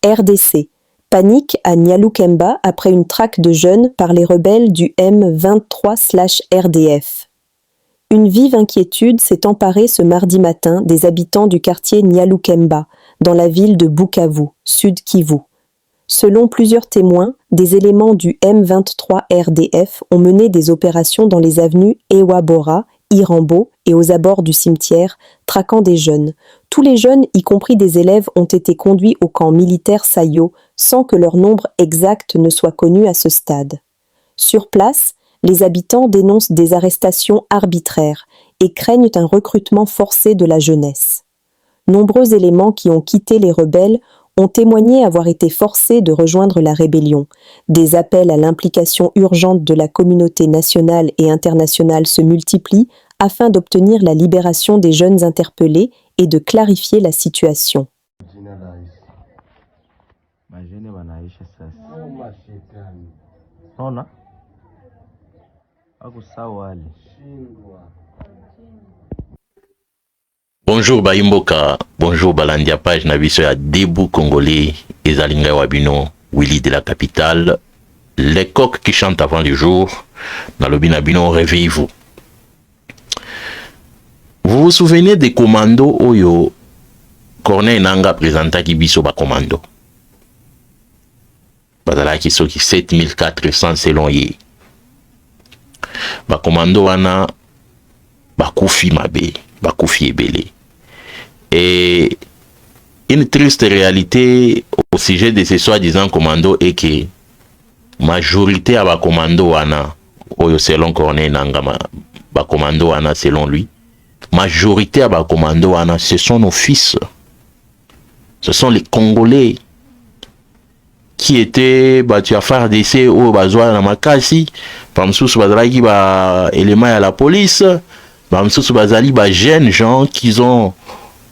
RDC. Panique à Nyalukemba après une traque de jeunes par les rebelles du M23/RDF. Une vive inquiétude s'est emparée ce mardi matin des habitants du quartier Nyalukemba, dans la ville de Bukavu, Sud Kivu. Selon plusieurs témoins, des éléments du M23/RDF ont mené des opérations dans les avenues Ewabora, Irambo et aux abords du cimetière, traquant des jeunes. Tous les jeunes, y compris des élèves, ont été conduits au camp militaire Sayo, sans que leur nombre exact ne soit connu à ce stade. Sur place, les habitants dénoncent des arrestations arbitraires et craignent un recrutement forcé de la jeunesse. Nombreux éléments qui ont quitté les rebelles ont témoigné avoir été forcés de rejoindre la rébellion. Des appels à l'implication urgente de la communauté nationale et internationale se multiplient afin d'obtenir la libération des jeunes interpellés et de clarifier la situation. Bonjour Baimboka, bonjour Balandia page na biso ya Debout Congolais, Ezalinga Wabino, Willy de la capitale, les coqs qui chantent avant le jour, dans le binabino, réveillez-vous. Vous vous souvenez des commandos Oyo, Corneille Nanga présenta qui biso ba commando. Bazala qui sont 7400 selon ye. Ba commando wana, ba koufi mabe, ba koufi ebele. Et une triste réalité au sujet de ces soi-disant commandos est que majorité à ba commando wana, Oyo selon Corneille Nanga, ba commando wana selon lui, majorité à ba commando wana, ce sont nos fils. Ce sont les Congolais qui étaient battus à faire d'essai au Bazoa na Makasi, Pamsous Bazalaki ba éléments à la police, Pamsous Bazali ba jeunes gens qui ont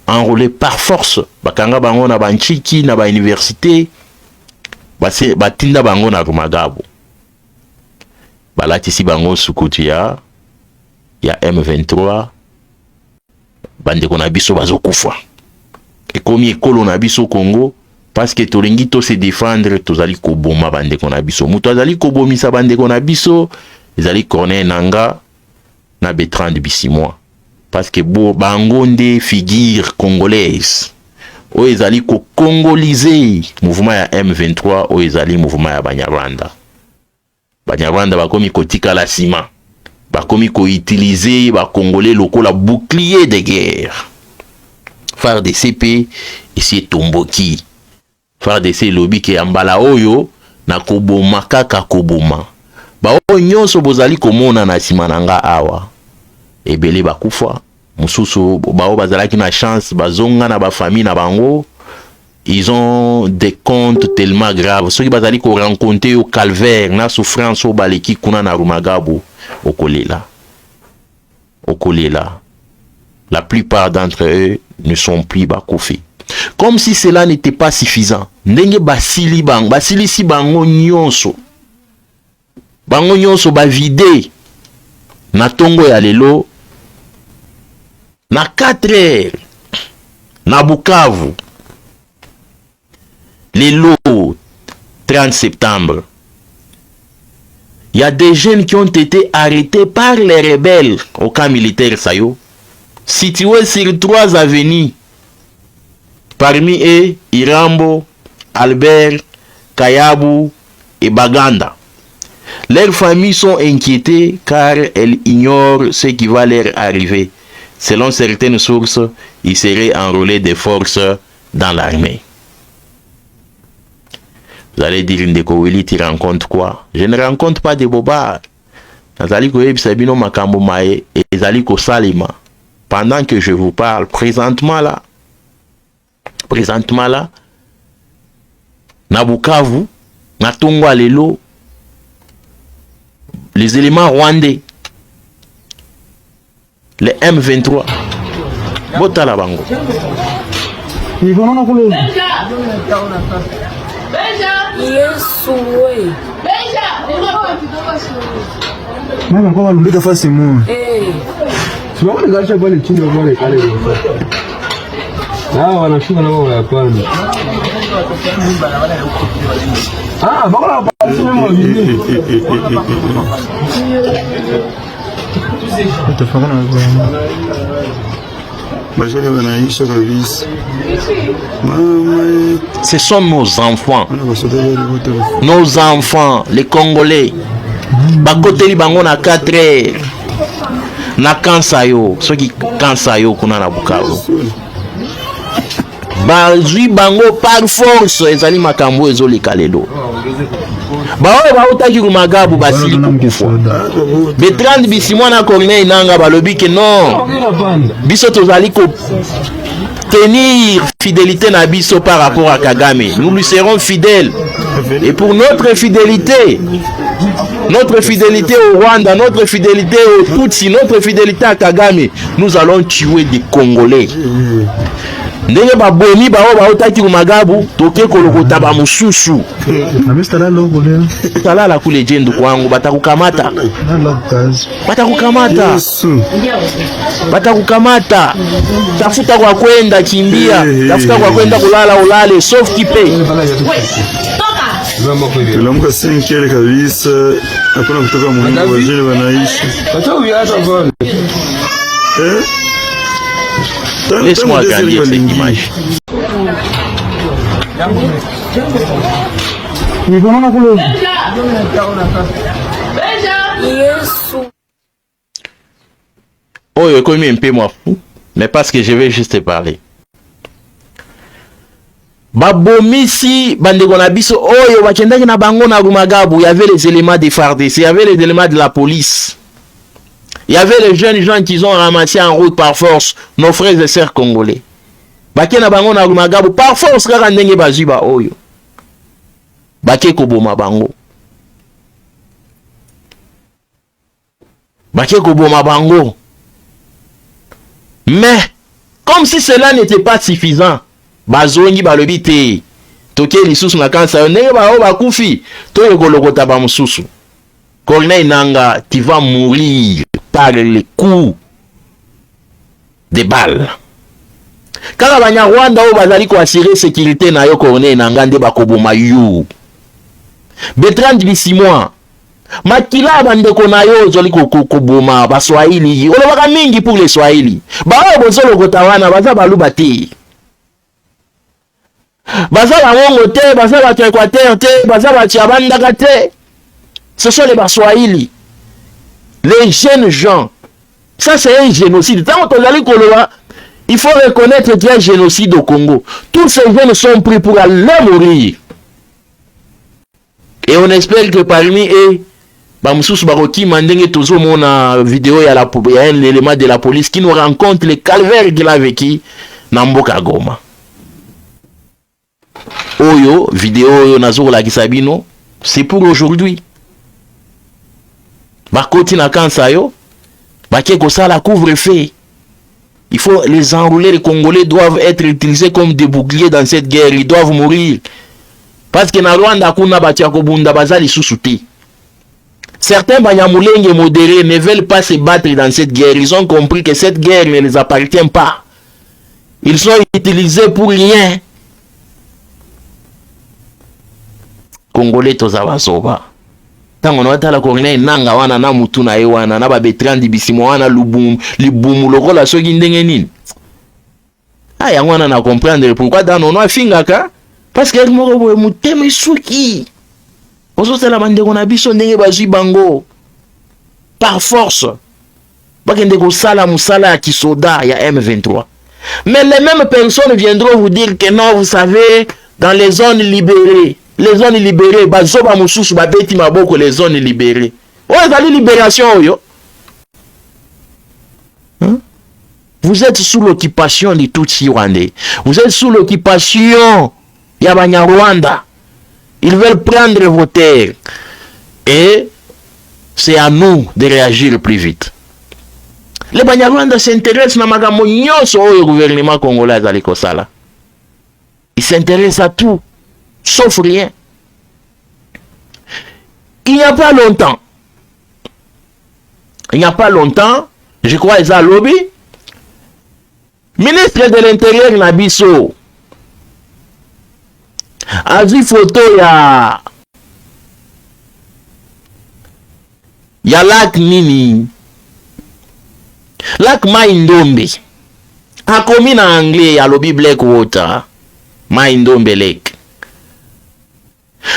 enrôlé par force, bakanga bango na banchiki na ba université, batinda bango na Rumagabo. Balati si bango sukutu ya M23, bande kona biso bazokufa. Et comme ekolo na biso Congo, parce que tolingi to se défendre, tozali koboma bande kona biso. Muto azali kobomisa bande kona biso, ezali Corneille Nanga na Bertrand Bisimwa. Parce que bango nde figure congolaise. O ezali ko congoliser mouvement ya M23, o ezali mouvement ya Banyarwanda. Banyarwanda bakomi kotika la sima. Bakomi ko utiliser ba congolais locaux la bouclier de guerre. Faire des CP ici tomboki. Faire des lobby ke ambala oyo na koboma kaka koboma. Ba o nyonso bozali komona na sima nanga awa. Ebele bakufa. Mususu bao bazalaki na chance bazonga na ba famille na bango. Ils ont des comptes tellement graves. Ceux qui bazali ko rencontrer au calvaire na souffrance au baleki kuna na Rumagabo okolela. Okolela. La plupart d'entre eux ne sont plus bakufi. Comme si cela n'était pas suffisant. Ndenge basili bang, basili si bango nyonso. Bango nyonso ba vide. Na tongo ya lelo. Na 4 heures. Na Bukavu. Lelo 30 septembre. Il y a des jeunes qui ont été arrêtés par les rebelles au camp militaire Sayo, situés sur 3 avenues. Parmi eux, Irambo, Albert, Kayabu et Baganda. Leurs familles sont inquiétées car elles ignorent ce qui va leur arriver. Selon certaines sources, ils seraient enrôlés des forces dans l'armée. Vous allez dire, Ndeko Willy, tu rencontres quoi? Je ne rencontre pas de bobards. Pendant que je vous parle, présentement là, na Bukavu, na Tongwa Lelo, les éléments rwandais, les M23, Botala Bango. Ikonaona kule. Yesu we. Mama kwa walundika fasi mu. Tunaona gacha pale chini pale kale. Wanashuka na wao yapanda. Bakala pale sema hivi. Utafakana na ce sont nos enfants. Nos enfants, les Congolais. Bakoteli bango na 4 heures. Na kansayo, ceux qui kansayo kuna na Bukavu. Bazui bango par force ezali makambo ezoleka lelo. Baoye baotaki kumagabu basili kukufwa. Bertrand Bisimwa na Corneille Nanga balobi que non. Biso tozali ko tenir fidélité na biso par rapport à Kagame. Nous lui serons fidèles. Et pour notre fidélité au Rwanda, notre fidélité au Tutsi, notre fidélité à Kagame, nous allons tuer des Congolais. Ndenge babomi bao baotaki kumagabu toke kolokota ba mususu talala kule jendu kwangu batakukamata tafuta kwa kwenda kimbia, tafuta kwa kwenda kulala ulale sauf kipe tulamka 5 heures kabisa, hakuna kutoka Mungu, wazee wanaishi. Laisse-moi gagner cette image. Oh, je connais un peu moi fou, mais parce que je vais juste te parler. Babomisi bandeko na biso oyo bakendaki na bango na Rumagabu, il y avait les éléments des FARDC, il y avait les éléments de la police. Il y avait les jeunes gens qui ont ramassé en route par force nos frères et sœurs congolais. Bake na bango na Rumagabu par force kaka ndenge bazwi ba oyo. Bake koboma bango. Bake koboma bango. Mais comme si cela n'était pas suffisant, bazongi balobi te. Toke lisusu na kansa ndenge ba o bakufi, to yokolokota ba mususu. Corneille Nanga, tu vas mourir par les coups de balles. Kaka Banyarwanda o bazali ko assurer sécurité na yo Corneille Nanga nde bakoboma yo. Bertrand Bisimwa, makila bandeko na yo zoli koboma ba Swahili. Olobaka mingi pour les Swahili. Ba o bozolo kotawana baza baluba te. Baza ba mongo te, baza ba Équateur te, baza ba Chabandaka te. Ce sont les Baswahili. Les jeunes gens. Ça, c'est un génocide. Tant qu'on a il faut reconnaître qu'il y a un génocide au Congo. Tous ces jeunes sont pris pour aller mourir. Et on espère que parmi eux, Bamsous Baroki Mandenge Tozo, mon vidéo, il y a un élément de la police qui nous rencontre les calvaires qu'il a vécu dans Mboka Goma. Oyo, vidéo, Nazor la Gisabino, c'est pour aujourd'hui. Bakoti na kansa yo, bakeko ça la couvre-feu. Il faut les enrouler, les Congolais doivent être utilisés comme des boucliers dans cette guerre, ils doivent mourir. Parce que na Rwanda kuna batiako bunda bazali susuti. Certains Banyamulenge modérés ne veulent pas se battre dans cette guerre, ils ont compris que cette guerre ne les appartient pas. Ils sont utilisés pour rien. Congolais tozabasoba. Tango na watala Corneille Nanga wana na mutu na ewana na ba Bertrand Bisimwa wana libumu lokola soki ndenge nini. Aya wana na comprendre pourquoi dans non afingaka parce que moko muteme suki. Ozotela bandeko na biso ndenge bazwi bango par force. Bakende ko sala musala ya kisoda ya M23. Mais les mêmes personnes viendront vous dire que non, vous savez, dans les zones libérées, bazoba mususu babeti maboko les zones libérées. Oh, ezali libération yo. Vous êtes sous l'occupation de Tutsi Rwandais. Vous êtes sous l'occupation ya Banyarwanda. Ils veulent prendre vos terres. Et c'est à nous de réagir plus vite. Les Banyarwanda s'intéressent na makambo nyonso oyo gouvernement congolais azali kosala. Il s'intéresse à tout, sauf rien. Il n'y a pas longtemps, je crois ils ont lobby, ministre de l'Intérieur Nabiso a vu photo ya lac nini, lac Mai-Ndombe, a commis en anglais ya lobby Black Water, Mai-Ndombe Lake.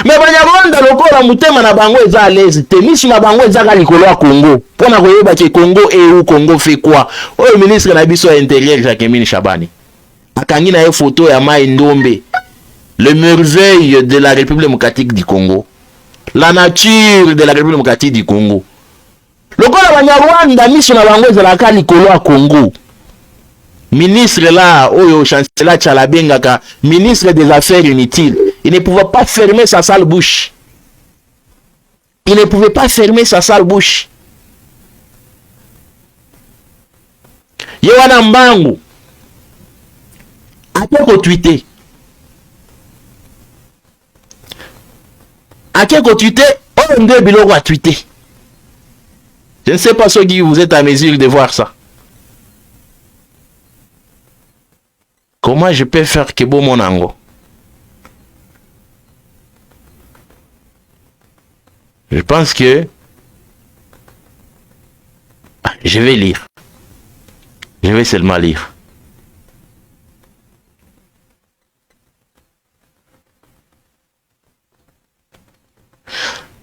Mais Banyarwanda lokola mutema na bango eza à l'aise te, misu na bango eza ka likolo ya Congo pona koyeba ke Congo ou Congo fait quoi. Oyo ministre na biso ya intérieur Jacquemin Chabani akangi na ye photo ya Mai-Ndombe, le merveille de la République démocratique du Congo, la nature de la République démocratique du Congo. Lokola Banyarwanda misu na bango eza ka likolo ya Congo. Ministre là, oyo chancelier Tchalabengaka, ministre des Affaires inutiles, il ne pouvait pas fermer sa sale bouche. Il ne pouvait pas fermer sa sale bouche. Yohana Mbangu, a-t-il tweeté? A-t-il tweeté? Oh, Ndé Biloko a tweeté. Je ne sais pas ceux qui vous êtes à mesure de voir ça. Comment je peux faire que bon mon ango? Je pense que je vais lire. Je vais seulement lire.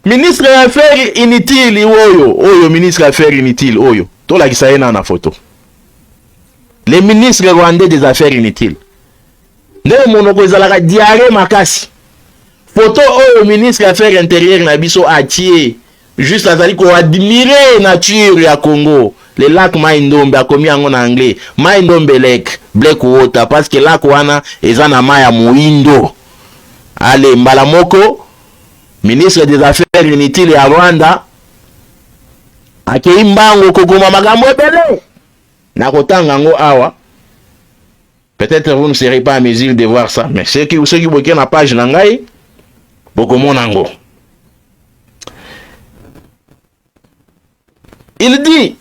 Ministre des Affaires inutiles, oyo, ministre des Affaires inutiles, oyo. Tola kisaena na photo. Les ministres rwandais des Affaires inutiles. Nde monoko ezalaka diarrhée makasi. Photo oyo ministre des Affaires intérieures na biso atie juste azali ko admirer nature ya Congo. Le lac Mai-Ndombe a commis en anglais Mai-Ndombe Lake Black Water parce que lac wana eza na mai ya muindo. Ale mbala moko ministre des Affaires inutiles ya Rwanda akei mbango kokoma makambo ebele. Nakotangango awa. Peut-être vous ne serez pas à mesure de voir ça, mais ceux qui bloquent la page nangai, beaucoup monango. Il dit,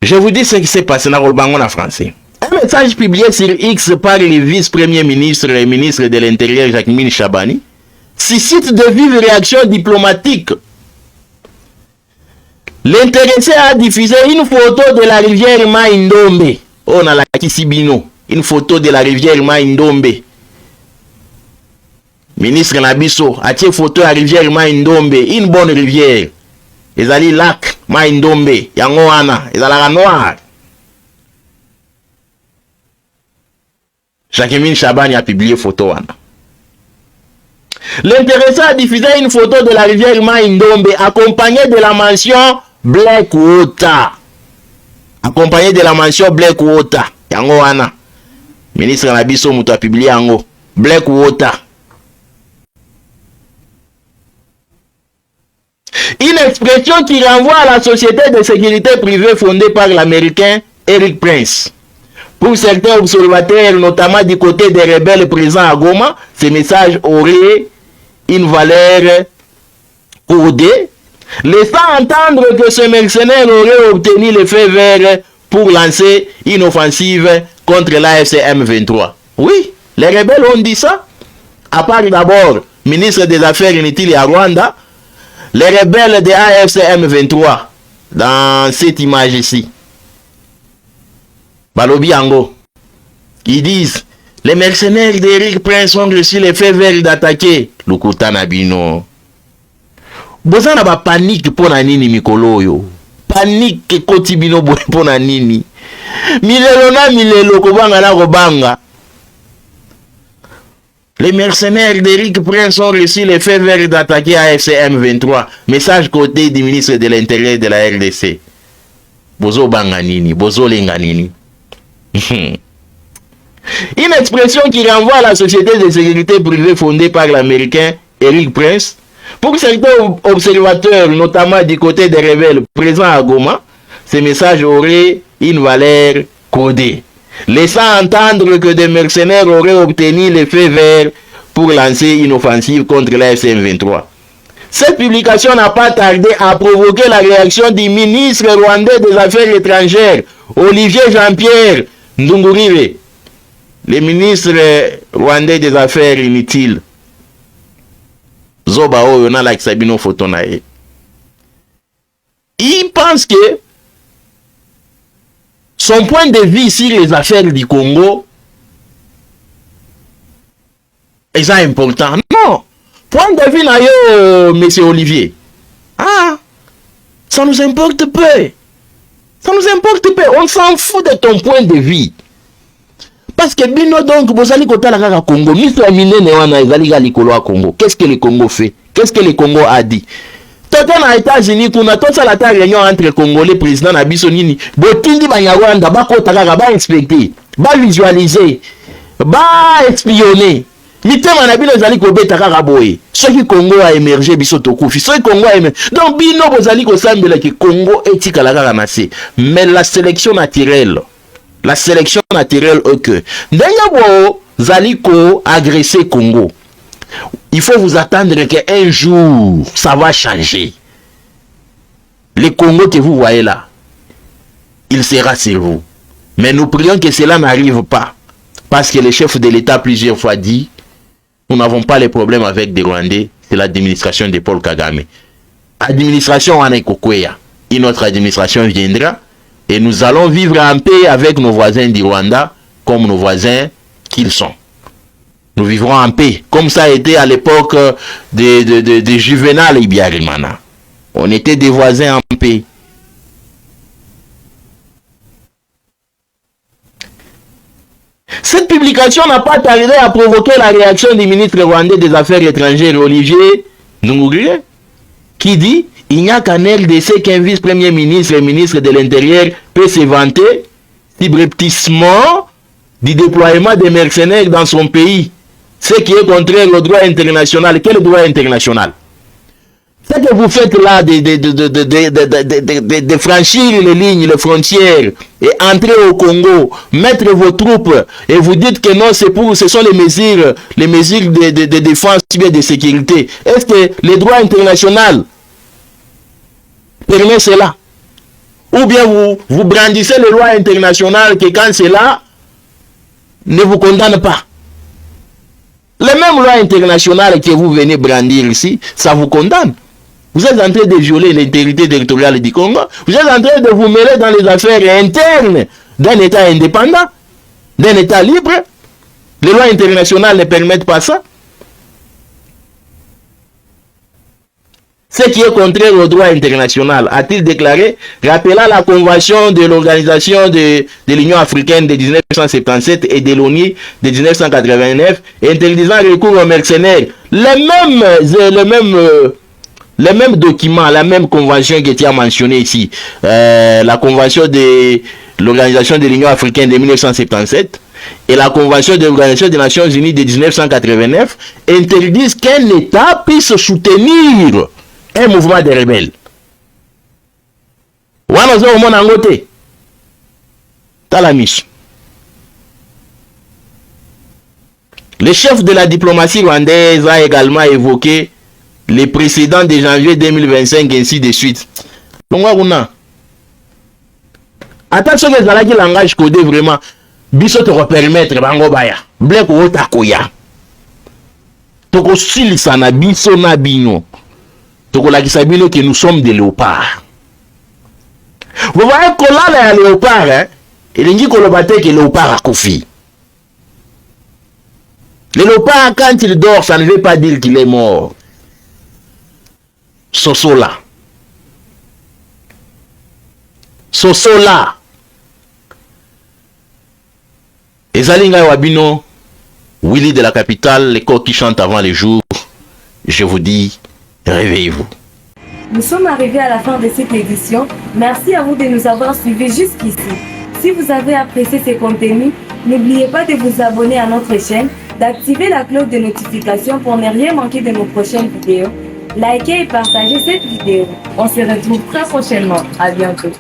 je vous dis ce qui s'est passé dans le Bangon en français. Un message publié sur X par le vice-premier ministre et ministre de l'Intérieur Jacquemin Chabani suscite de vives réactions diplomatiques. L'intéressé a diffusé une photo de la rivière Mai-Ndombe. On a la Kisibino. Une photo de la rivière Mai-Ndombe. Ministre Nabiso a tiré photo de la rivière Mai-Ndombe. Une bonne rivière. Ils allaient lac Mai-Ndombe. Yangoana. Ils allaient noir. Jacquemin Chabani a publié photo. L'intéressé a diffusé une photo de la rivière Mai-Ndombe accompagnée de la mention Black Water. Accompagné de la mention Black Water. Yango wana. Ministre Nabiso muto a publié yango. Black Water. Une expression qui renvoie à la société de sécurité privée fondée par l'américain Eric Prince. Pour certains observateurs, notamment du côté des rebelles présents à Goma, ces messages auraient une valeur codée, laissant entendre que ce mercenaire aurait obtenu le feu vert pour lancer une offensive contre l'AFC M23. Oui, les rebelles ont dit ça. À part d'abord, ministre des Affaires inutiles à Rwanda, les rebelles de AFC M23, dans cette image ici, Balobi Ango, ils disent, les mercenaires d'Eric Prince ont reçu le feu vert d'attaquer Lukuta Nabino. Bozana ba panique pona nini mikolo yo. Panique kotibino boy pona nini. Milelo na milelo kobanga na kobanga. Les mercenaires d'Eric Prince ont reçu le feu vert d'attaquer AFC M23. Message côté du ministre de l'Intérieur de la RDC. Bozo banga nini, bozo lenga nini. Une expression qui renvoie à la société de sécurité privée fondée par l'américain Eric Prince. Pour certains observateurs, notamment du côté des rebelles présents à Goma, ces messages auraient une valeur codée, laissant entendre que des mercenaires auraient obtenu le feu vert pour lancer une offensive contre la FM23. Cette publication n'a pas tardé à provoquer la réaction du ministre rwandais des Affaires étrangères, Olivier Jean-Pierre Ndunguribe, le ministre rwandais des Affaires inutiles. Zoba oyo na like sabino photo na ye. Il pense que son point de vue sur les affaires du Congo est important. Non. Point de vue na yo, monsieur Olivier. Ah, ça nous importe peu. Ça nous importe peu. On s'en fout de ton point de vue. Parce que bino donc, bozali kotala kaka Congo. Miso minene wana ezali ga likolo ya Congo. Qu'est-ce que le Congo fait? Qu'est-ce que le Congo a dit? Tata na États-Unis kuna tosa la ta réunion entre Congolais président na biso nini. Botindi banyarwanda bakota kaka ba inspecter, ba visualiser, ba espionner. Mitema na bino ezali kobeta kaka boye. Soki Congo a émergé biso tokufi. Soki Congo a émergé. Donc bino bozali kosambela ki Congo etikala kaka na se. Mais la sélection naturelle est que ndenge bo zali ko agresser Congo. Il faut vous attendre qu'un jour ça va changer. Le Congo que vous voyez là, il sera sur vous. Mais nous prions que cela n'arrive pas. Parce que le chef de l'État plusieurs fois dit, nous n'avons pas les problèmes avec des Rwandais, c'est l'administration de Paul Kagame. Administration en Ekokweya. Une autre administration viendra et nous allons vivre en paix avec nos voisins du Rwanda comme nos voisins qu'ils sont. Nous vivrons en paix, comme ça a été à l'époque de Juvenal et Biarimana. On était des voisins en paix. Cette publication n'a pas tardé à provoquer la réaction du ministre rwandais des Affaires étrangères, Olivier Ndunguribe, qui dit « Il n'y a qu'en RDC qu'un vice-premier ministre et ministre de l'Intérieur peut se vanter subrepticement du déploiement des mercenaires dans son pays. Ce qui est contraire au droit international. » Quel droit international? Ce que vous faites là de franchir les lignes, les frontières et entrer au Congo, mettre vos troupes et vous dites que non, ce sont les mesures de défense et de sécurité. Est-ce que le droit international permet cela? Ou bien vous brandissez le droit international que quand cela ne vous condamne pas? Les mêmes lois internationales que vous venez brandir ici, ça vous condamne. Vous êtes en train de violer l'intégrité territoriale du Congo. Vous êtes en train de vous mêler dans les affaires internes d'un État indépendant, d'un État libre. Les lois internationales ne permettent pas ça. Ce qui est contraire au droit international, a-t-il déclaré, rappelant la convention de l'Organisation de l'Union africaine de 1977 et de l'ONU de 1989, interdisant le recours aux mercenaires. Les mêmes documents, la même convention que tu as mentionné ici, la convention de l'Organisation de l'Union africaine de 1977 et la convention de l'Organisation des Nations Unies de 1989 interdisent qu'un État puisse soutenir un mouvement de rebelles. Le chef de la diplomatie rwandaise a également évoqué les précédents de janvier 2025 ainsi de suite. Attention que ça qui langage codé vraiment biso te permettre bango baya blek otakoya toko silisa na biso na bino toko la kisabino que nous sommes des léopards. Vous voyez que là les léopards hein, il dit que le bâtiment que léopard a kofi. Le léopard quand il dort ça ne veut pas dire qu'il est mort. Sosola. Et Zalinga Wabino, Willy de la capitale, les coqs qui chantent avant les jours, je vous dis, réveillez-vous. Nous sommes arrivés à la fin de cette édition. Merci à vous de nous avoir suivis jusqu'ici. Si vous avez apprécié ces contenus, n'oubliez pas de vous abonner à notre chaîne, d'activer la cloche de notification pour ne rien manquer de nos prochaines vidéos. Likez et partagez cette vidéo. On se retrouve très prochainement. À bientôt.